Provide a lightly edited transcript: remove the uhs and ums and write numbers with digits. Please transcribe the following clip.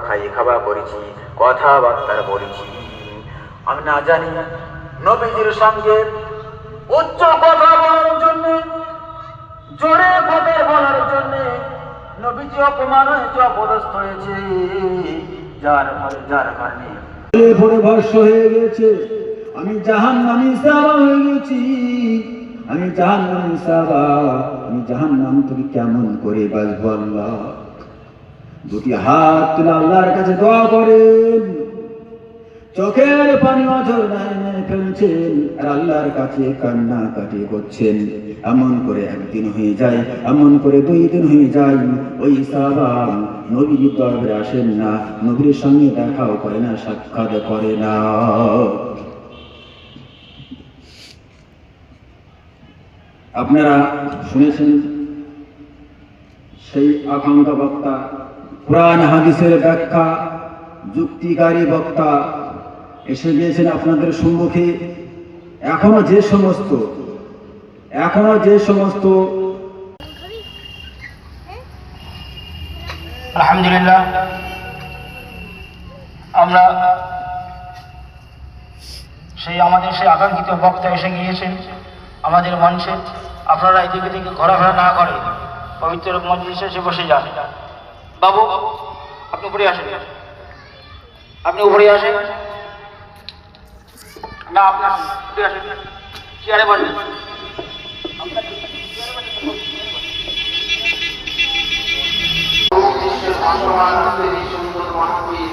খাই খাওয়া করেছি, কথাবার্তা বলেছি। আমি না জানি নবীজির সঙ্গে উচ্চ কথা বলার জন্য, জোরে কথা বলার জন্য নবীজি অপমান হয়েছে, অপদস্থ হয়েছে, যার কারণে ভরে ভস্ম হয়ে গেছে। আমি জাহান্নামী সাবা হয়ে গেছি, আমি জাহান্নামী সাবা। আমি জাহান্নাম থেকে কেমন করে বাঁচবো আল্লাহ? দুটি হাত তুলে আল্লাহর কাছে দোয়া করেন, চোখের পানি ঝরনায় নেমে ফেলছেন আর আল্লাহর কাছে কান্নাকাটি করছেন। এমন করে একদিন হয়ে যায়, এমন করে 2 দিন হয়ে যায়, ওই সাহাবা নবীর দরবারে আসেন না, নবীর সঙ্গে দেখাও করে না, সাক্ষাৎ করে না। আপনারা শুনেছেন সেই আকাঙ্ক্ষা বক্তা, কোরআন হাদিসের ব্যাখ্যা যুক্তিকারী বক্তা এসে গিয়েছেন আপনাদের সম্মুখে। এখনো যে সমস্ত আলহামদুলিল্লাহ, আমরা আমাদের সেই আকাঙ্ক্ষিত বক্তা এসে গিয়েছেন আমাদের মঞ্চে। আপনারা এদিকে দিকে ঘোরাফেরা না করে পবিত্র মজলিসে এসে বসে যান। বাবু, আপনি উপরে আসেন, আপনি উপরে আসেন না, আপনার উপরে আসেন, চেয়ারে বসেন। সুন্দর মাহফিল